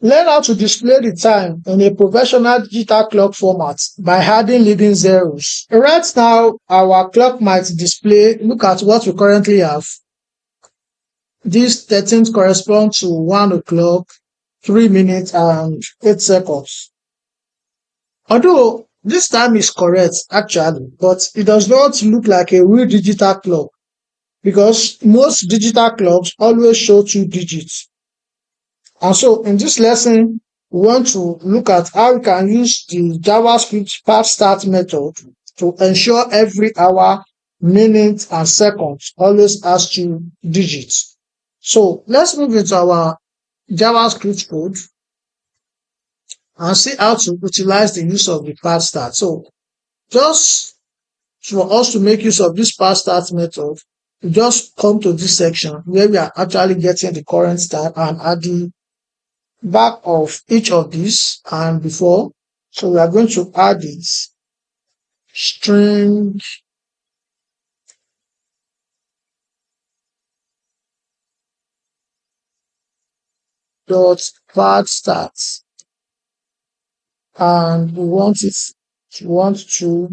Learn how to display the time in a professional digital clock format by adding leading zeros. Right now, our clock might display, look at what we currently have. This 13th corresponds to 1 o'clock, 3 minutes, and 8 seconds. Although this time is correct, actually, but it does not look like a real digital clock because most digital clocks always show 2 digits. And so in this lesson, we want to look at how we can use the JavaScript part start method to ensure every hour, minute, and second always has 2 digits. So let's move into our JavaScript code and see how to utilize the use of the part start. So just for us to make use of this part start method, we just come to this section where we are actually getting the current time and adding back of each of these and before. So we are going to add this string dot part start, and we want to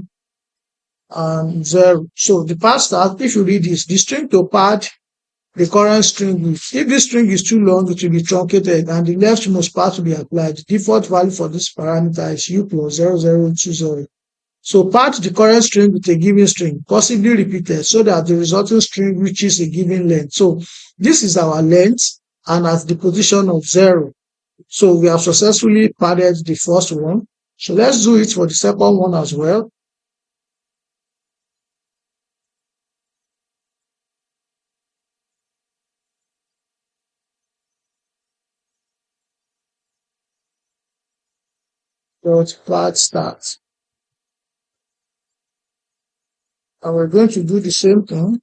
and 0. So the part start, if you read this, the string to pad the current string width. If this string is too long, it will be truncated and the leftmost part will be applied. The default value for this parameter is u plus 0020. So pad the current string with a given string, possibly repeated, so that the resulting string reaches a given length. So this is our length and at the position of 0. So we have successfully padded the first one. So let's do it for the second one as well. Dot pad start. And we're going to do the same thing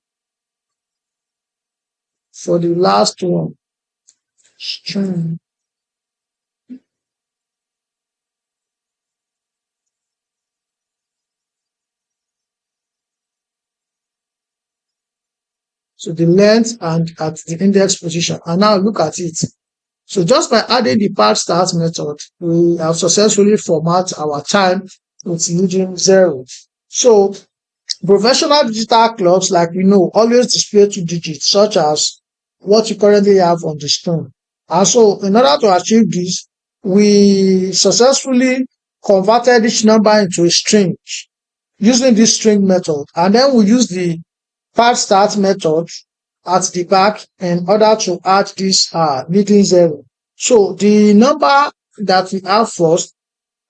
for the last one. String so the length and at the index position. And now look at it. So just by adding the part start method, we have successfully formatted our time with using 0. So professional digital clocks, like we know, always display 2 digits, such as what you currently have on the screen. And so in order to achieve this, we successfully converted each number into a string using this string method. And then we use the part start method at the back in order to add this leading 0. So the number that we have first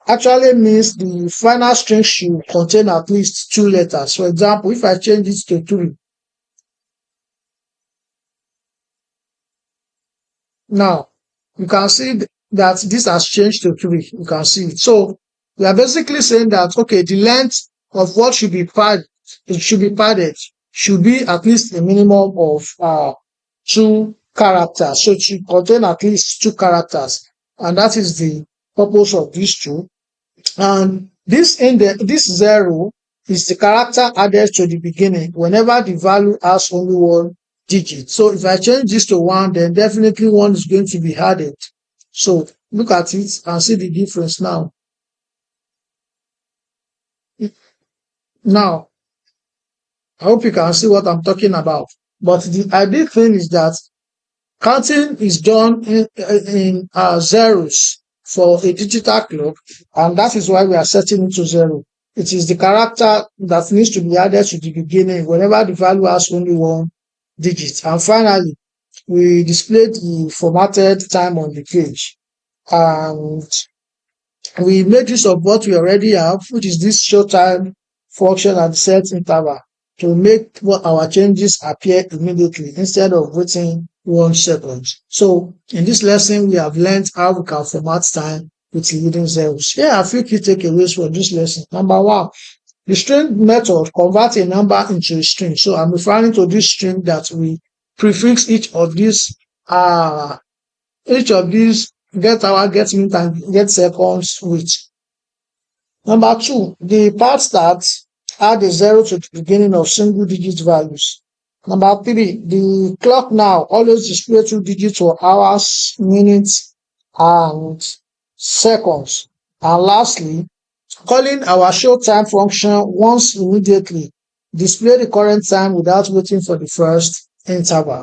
actually means the final string should contain at least 2 letters. For example, if I change it to 3, now you can see that this has changed to 3. You can see it. So we are basically saying that, okay, the length of what should be padded, should be at least a minimum of 2 characters. So it should contain at least 2 characters. And that is the purpose of these two. And this 0 is the character added to the beginning whenever the value has only 1 digit. So if I change this to 1, then definitely 1 is going to be added. So look at it and see the difference now. Now, I hope you can see what I'm talking about. But the ideal thing is that counting is done in zeros for a digital clock, and that is why we are setting it to 0. It is the character that needs to be added to the beginning whenever the value has only 1 digit. And finally, we display the formatted time on the page. And we made use of what we already have, which is this show time function at the set interval, to make our changes appear immediately instead of waiting 1 second. So in this lesson, we have learned how we can format time with leading zeros. Here are a few key takeaways for this lesson. Number 1, the string method converts a number into a string. So I'm referring to this string that we prefix each of these get hour, get minute, and get seconds with. Number 2, the part starts add a 0 to the beginning of single digit values. Number 3, the clock now always displays 2 digits for hours, minutes, and seconds. And lastly, calling our show time function once immediately display the current time without waiting for the first interval.